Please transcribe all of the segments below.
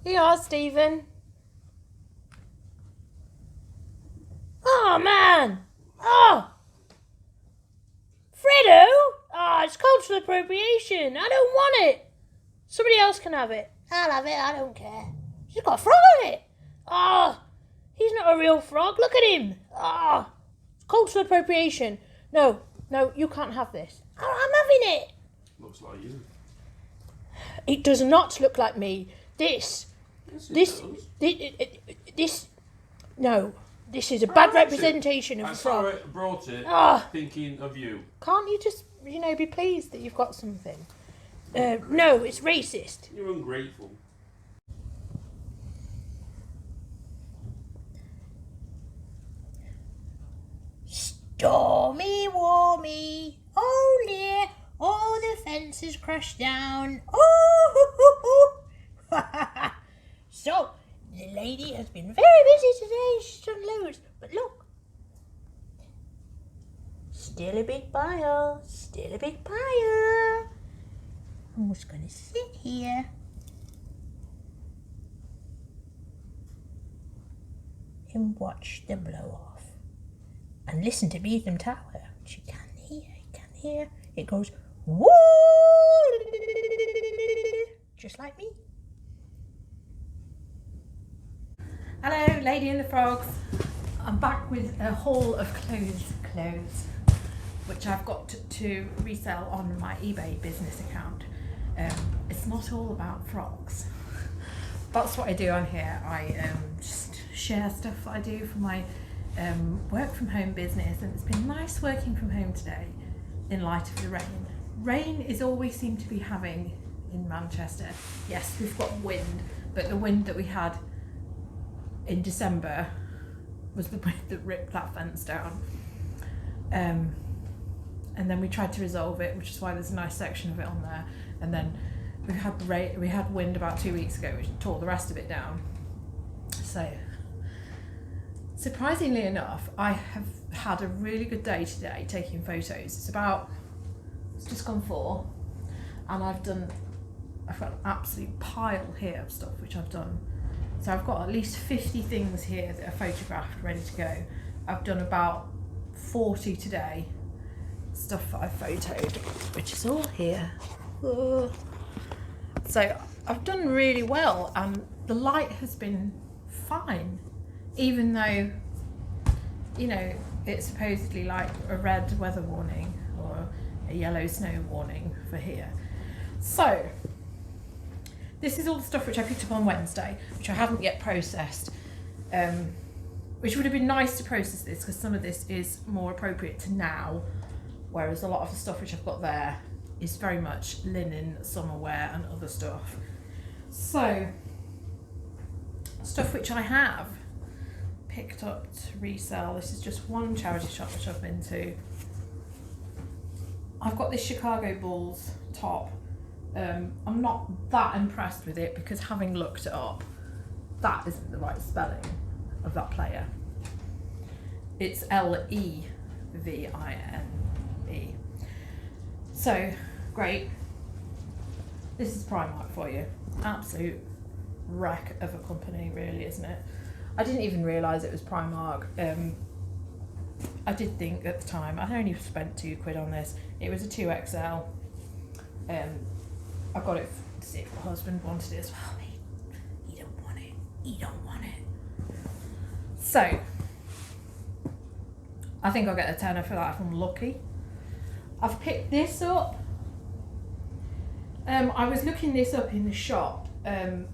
Here you are, Stephen. Oh, man. Oh. Fredo? Oh, it's cultural appropriation. I don't want it. Somebody else can have it. I'll have it. I don't care. She's got a frog on it. Oh, he's not a real frog. Look at him. Oh, it's cultural appropriation. No, you can't have this. I'm having it. Looks like you. It does not look like me. This, no. This is a bad representation of a frog. I brought it thinking of you. Can't you just, be pleased that you've got something? No, it's racist. You're ungrateful. Stormy, warmy, oh dear, all the fences crashed down. Oh, so, the lady has been very busy today. She's done loads. But look. Still a big pile. Still a big pile. I'm just going to sit here. And watch the blow off. And listen to Beetham Tower. Which you can hear. It goes, woo! Just like me. Hello, Lady and the Frogs. I'm back with a haul of clothes, which I've got to resell on my eBay business account. It's not all about frogs. That's what I do on here. I just share stuff I do for my work from home business, and it's been nice working from home today in light of the rain. Rain is all we seem to be having in Manchester. Yes, we've got wind, but the wind that we had in December was the wind that ripped that fence down. And then we tried to resolve it, which is why there's a nice section of it on there. And then we had wind about 2 weeks ago, which tore the rest of it down. So, surprisingly enough, I have had a really good day today taking photos. It's just gone 4, and I've got an absolute pile here of stuff which I've done. So I've got at least 50 things here that are photographed, ready to go. I've done about 40 today, stuff that I've photoed, which is all here. Oh. So I've done really well, and the light has been fine, even though, it's supposedly like a red weather warning or a yellow snow warning for here. So this is all the stuff which I picked up on Wednesday, which I haven't yet processed, which would have been nice to process this, because some of this is more appropriate to now, whereas a lot of the stuff which I've got there is very much linen, summer wear and other stuff. So, stuff which I have picked up to resell. This is just one charity shop which I've been to. I've got this Chicago Bulls top. I'm not that impressed with it, because having looked it up, that isn't the right spelling of that player. It's Levine. So, great. This is Primark for you. Absolute wreck of a company, really, isn't it? I didn't even realise it was Primark. I did think at the time, I only spent £2 on this. It was a 2XL. I got it to see if my husband wanted it as well. He don't want it. He don't want it. So, I think I'll get a tenner for that if I'm lucky. I've picked this up. I was looking this up in the shop. It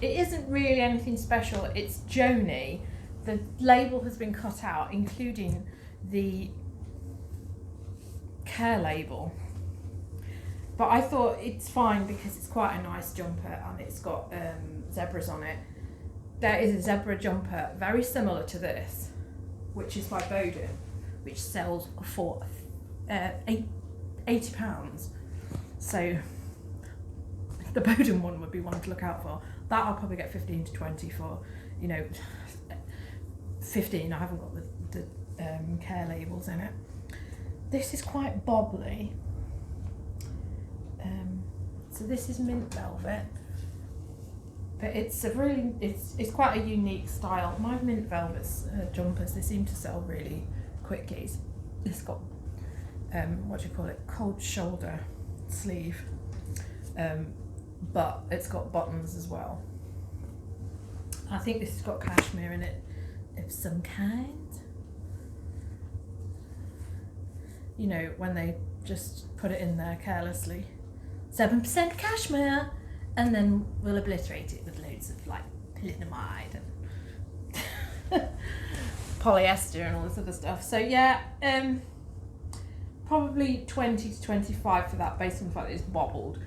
isn't really anything special. It's Joni. The label has been cut out, including the care label. But I thought it's fine because it's quite a nice jumper, and it's got zebras on it. There is a zebra jumper very similar to this, which is by Bowden, which sells for £80. So the Bowden one would be one to look out for. That I'll probably get 15 to 20 for, 15. I haven't got the care labels in it. This is quite bobbly. So this is mint velvet. But it's a really, it's quite a unique style. My mint velvet jumpers, they seem to sell really quickly. It's got, what do you call it, cold shoulder sleeve, but it's got buttons as well. I think this has got cashmere in it of some kind. You know, when they just put it in there carelessly. 7% cashmere, and then we'll obliterate it with loads of like polyamide and polyester and all this other stuff. So yeah, probably 20 to 25 for that, based on the fact that it's bobbled.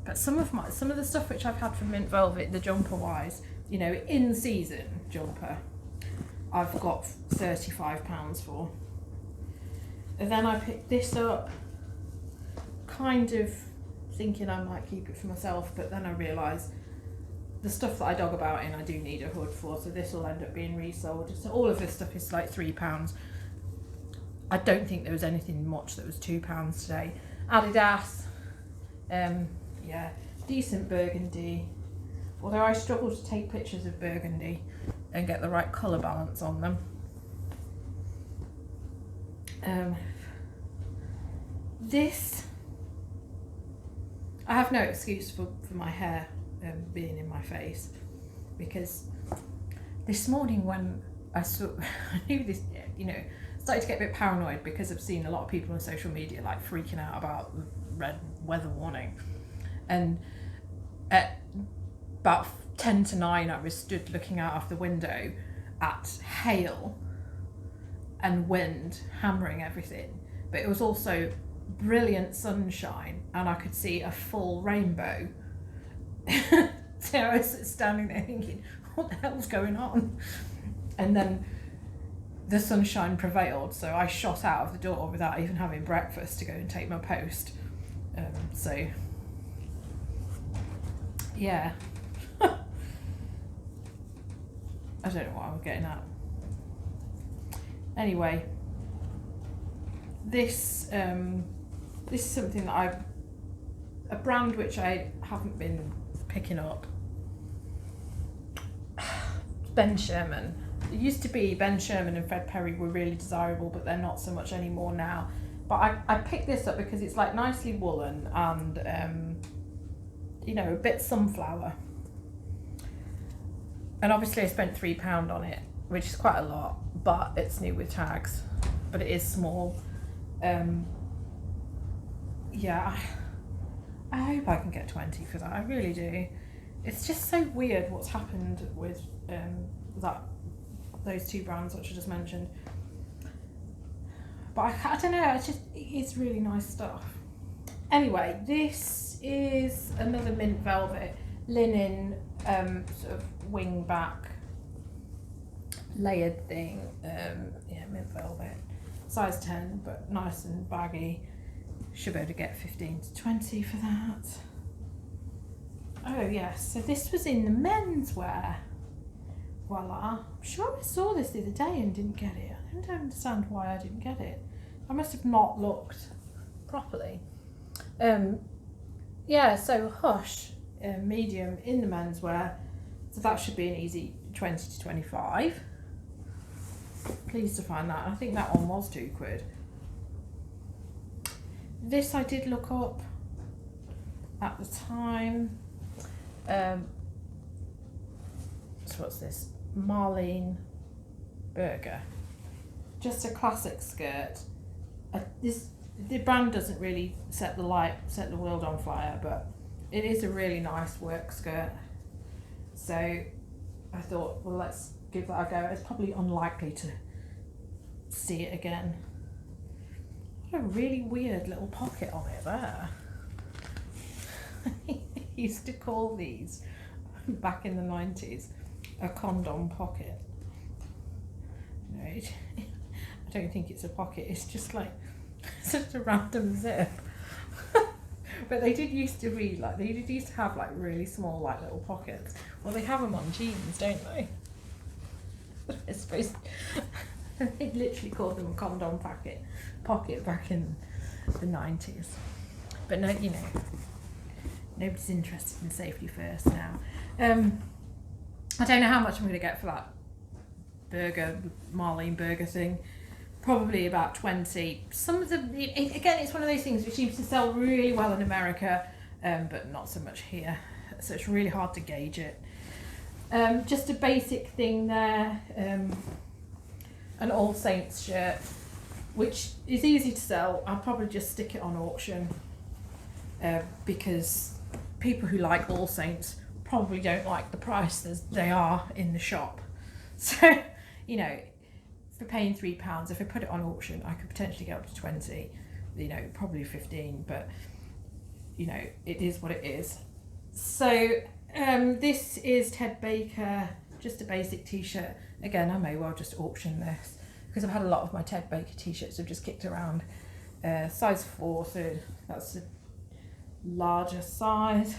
But some of the stuff which I've had from Mint Velvet, the jumper wise, you know, in season jumper, I've got £35 for. And then I picked this up, kind of thinking I might keep it for myself, but then I realised the stuff that I dog about in I do need a hood for, so this will end up being resold. So all of this stuff is like £3. I don't think there was anything much that was £2 today. Adidas, yeah, decent burgundy, although I struggle to take pictures of burgundy and get the right colour balance on them. This, I have no excuse for my hair being in my face, because this morning when I saw, I knew this, you know, started to get a bit paranoid because I've seen a lot of people on social media like freaking out about the red weather warning, and at about 10 to 9 I was stood looking out of the window at hail and wind hammering everything, but it was also brilliant sunshine and I could see a full rainbow. So I was standing there thinking, what the hell's going on? And then the sunshine prevailed, so I shot out of the door without even having breakfast to go and take my post. So yeah. I don't know what I'm getting at. Anyway, this is something that a brand which I haven't been picking up. Ben Sherman. It used to be Ben Sherman and Fred Perry were really desirable, but they're not so much anymore now. But I picked this up because it's like nicely woolen and you know, a bit sunflower. And obviously I spent £3 on it, which is quite a lot, but it's new with tags, but it is small. Yeah, I hope I can get 20 for that, I really do. It's just so weird what's happened with those two brands which I just mentioned. But I don't know, it's really nice stuff. Anyway, this is another mint velvet linen sort of wing back layered thing. Yeah, mint velvet, size 10, but nice and baggy. Should be able to get 15 to 20 for that. Oh yes, so this was in the menswear. Voila. I'm sure I saw this the other day and didn't get it. I don't understand why I didn't get it. I must have not looked properly. Yeah, so Hush, medium in the menswear. So that should be an easy 20 to 25. Pleased to find that. I think that one was £2. This I did look up at the time. So what's this? Marlene Burger. Just a classic skirt. The brand doesn't really set the world on fire, but it is a really nice work skirt. So I thought, well, let's give that a go. It's probably unlikely to see it again. What a really weird little pocket on it there. I used to call these, back in the 90s, a condom pocket. No, I don't think it's a pocket, it's just like such a random zip. But they did used to be like, they used to have like really small like little pockets. Well, they have them on jeans, don't they? I suppose they literally called them a condom pocket back in the 90s. But no, you know, nobody's interested in safety first now. I don't know how much I'm going to get for that Marlene Burger thing. Probably about 20. Some of them, again, it's one of those things which seems to sell really well in America, but not so much here. So it's really hard to gauge it. Just a basic thing there, an All Saints shirt, which is easy to sell. I'll probably just stick it on auction because people who like All Saints probably don't like the price as they are in the shop. So, you know, for paying £3, if I put it on auction, I could potentially get up to 20, you know, probably 15, but, you know, it is what it is. So, this is Ted Baker, just a basic t-shirt. Again, I may well just auction this because I've had a lot of my Ted Baker t-shirts have just kicked around. Size 4, so that's a larger size.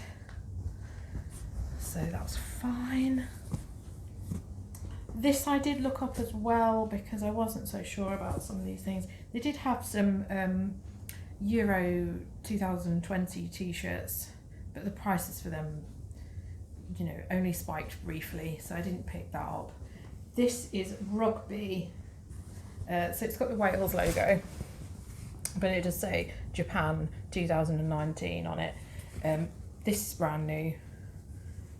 So that's fine. This I did look up as well because I wasn't so sure about some of these things. They did have some Euro 2020 t-shirts, but the prices for them, you know, only spiked briefly, so I didn't pick that up. This is rugby, so it's got the Wales logo, but it does say Japan 2019 on it. This is brand new.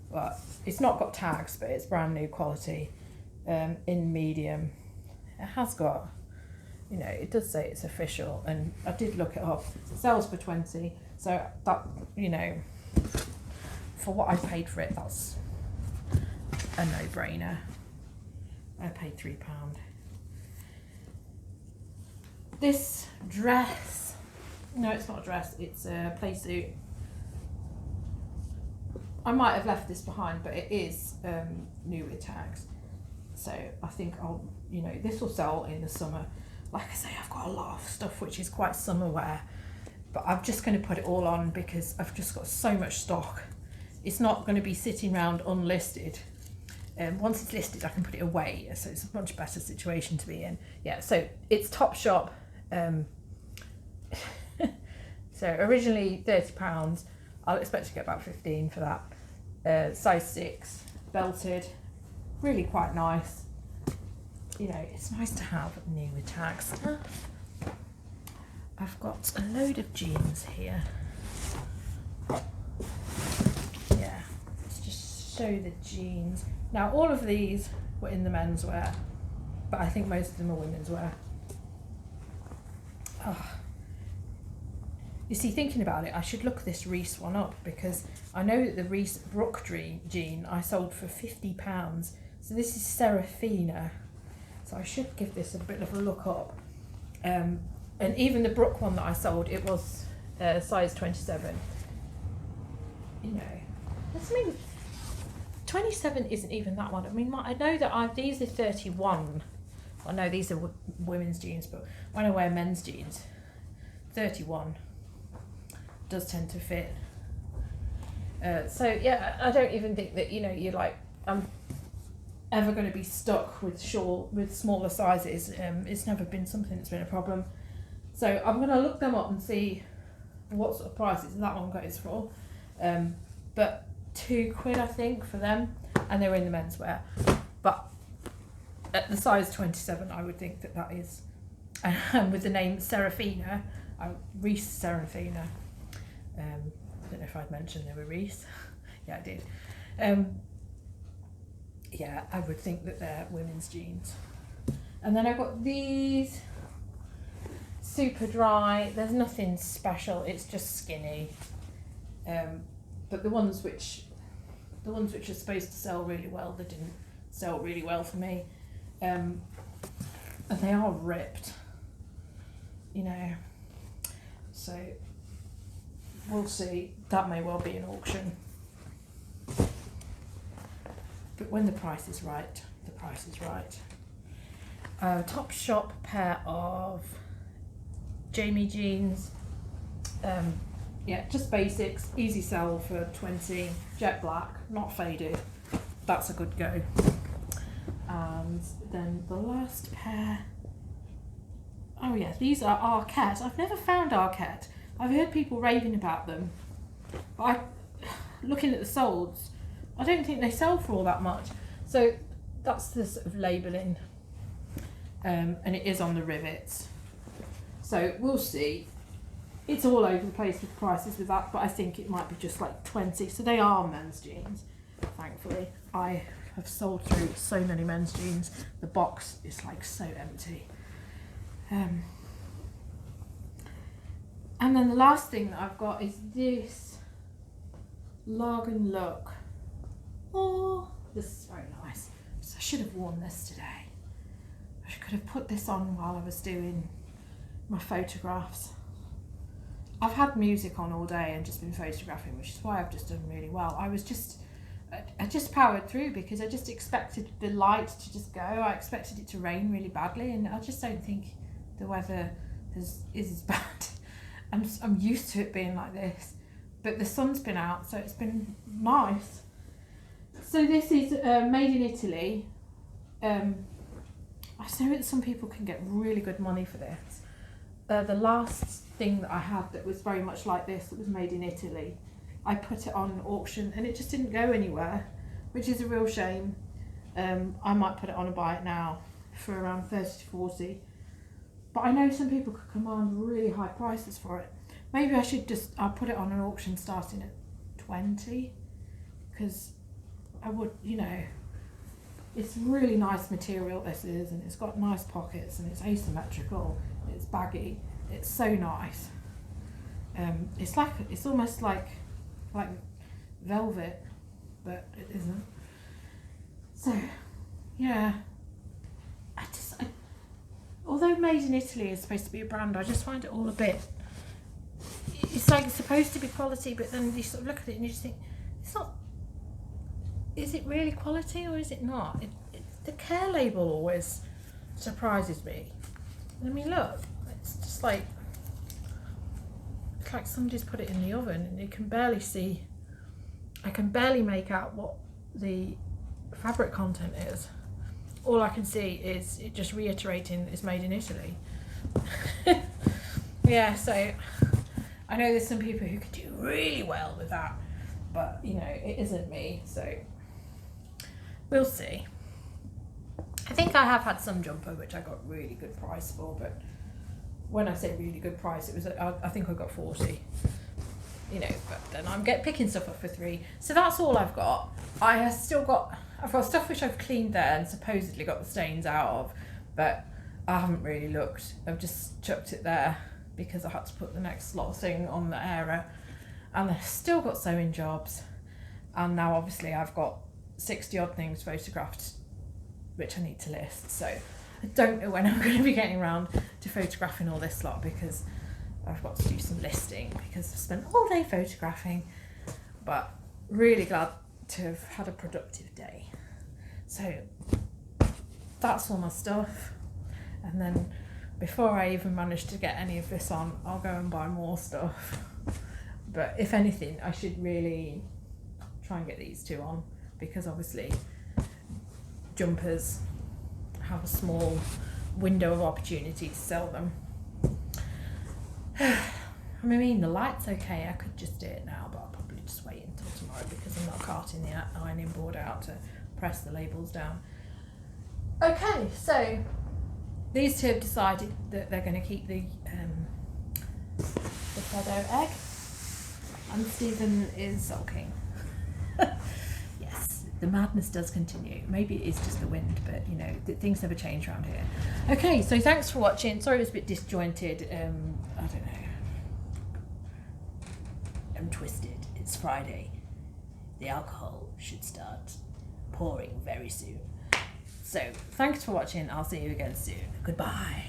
Well, it's not got tags, but it's brand new quality, in medium. It has got, you know, it does say it's official, and I did look it up. It sells for 20, so that, you know, for what I paid for it, that's a no-brainer. I paid £3. This dress, no, it's not a dress, it's a play suit. I might have left this behind, but it is new with tags. So I think I'll, you know, this will sell in the summer. Like I say, I've got a lot of stuff which is quite summer wear, but I'm just going to put it all on because I've just got so much stock. It's not going to be sitting around unlisted. Once it's listed, I can put it away, so it's a much better situation to be in. Yeah, so it's Topshop. So originally £30. I'll expect to get about 15 for that. Size 6, belted, really quite nice. You know, it's nice to have new with tag stuff. I've got a load of jeans here. Yeah, let's just show the jeans. Now, all of these were in the menswear, but I think most of them are women's wear. Oh. You see, thinking about it, I should look this Reese one up because I know that the Reese Brook jean I sold for £50. So this is Serafina. So I should give this a bit of a look up. And even the Brook one that I sold, it was size 27. You know, that's, I mean, 27 isn't even that one. I mean, I know that these are 31. I know these are women's jeans, but when I wear men's jeans, 31 does tend to fit. So yeah, I don't even think that, you know, you're like, I'm ever going to be stuck with smaller sizes. It's never been something that's been a problem. So I'm going to look them up and see what sort of prices that one goes for. But £2 I think for them, and they were in the menswear. But at the size 27, I would think that is, and with the name Serafina, Reese Serafina. I don't know if I'd mentioned they were Reese. Yeah, I did. Yeah, I would think that they're women's jeans. And then I've got these, super dry. There's nothing special. It's just skinny. But the ones which are supposed to sell really well, they didn't sell really well for me. And they are ripped, you know. So we'll see. That may well be an auction. But when the price is right, the price is right. Topshop pair of Jamie jeans. Yeah, just basics, easy sell for 20, jet black, not faded. That's a good go. And then the last pair. Oh yes, these are Arquette. I've never found Arquette. I've heard people raving about them, but looking at the solds, I don't think they sell for all that much. So that's the sort of labelling, and it is on the rivets. So we'll see. It's all over the place with prices with that, but I think it might be just like 20. So they are men's jeans, thankfully. I have sold through so many men's jeans. The box is like so empty. And then the last thing that I've got is this Largan Look. Oh, this is very nice. So I should have worn this today. I could have put this on while I was doing my photographs. I've had music on all day and just been photographing, which is why I've just done really well. I just powered through because I just expected the light to just go. I expected it to rain really badly, and I just don't think the weather is as bad. I'm used to it being like this, but the sun's been out, so it's been nice. So this is made in Italy. I know that some people can get really good money for this. The last thing that I had that was very much like this, that was made in Italy, I put it on auction and it just didn't go anywhere, which is a real shame. I might put it on and buy it now for around 30 to 40. But I know some people could command really high prices for it. Maybe I'll put it on an auction starting at 20, because I would, it's really nice material this is, and it's got nice pockets, and it's asymmetrical, it's baggy, it's so nice. It's almost like velvet, but it isn't. So yeah, although made in Italy is supposed to be a brand, I just find it all a bit, it's like it's supposed to be quality, but then you sort of look at it and you just think, it's not, is it really quality or is it not? The care label always surprises me. I mean, look, it's just like, it's like somebody's put it in the oven and you can barely see, I can barely make out what the fabric content is. All I can see is it just reiterating it's made in Italy. Yeah, so I know there's some people who could do really well with that, but it isn't me, so we'll see. I think I have had some jumper which I got really good price for, but when I say really good price, it was I think I got 40. But then I'm picking stuff up for 3. So that's all I've got. I've got stuff which I've cleaned there and supposedly got the stains out of, but I haven't really looked. I've just chucked it there because I had to put the next lot of thing on the airer, and I've still got sewing jobs, and now obviously I've got 60 odd things photographed which I need to list. So I don't know when I'm going to be getting around to photographing all this lot, because I've got to do some listing because I've spent all day photographing, but really glad to have had a productive day. So that's all my stuff, and then before I even manage to get any of this on, I'll go and buy more stuff. But if anything, I should really try and get these 2 on, because obviously jumpers have a small window of opportunity to sell them. I mean, the light's okay, I could just do it now, but I'll probably just wait until tomorrow because I'm not carting the ironing board out to press the labels down. Okay, so these 2 have decided that they're going to keep the Freddo egg, and Stephen is sulking. Yes, the madness does continue. Maybe it is just the wind, but things never change around here. Okay, so thanks for watching. Sorry it was a bit disjointed. I don't know. I'm twisted. It's Friday. The alcohol should start pouring very soon. So thanks for watching. I'll see you again soon. Goodbye.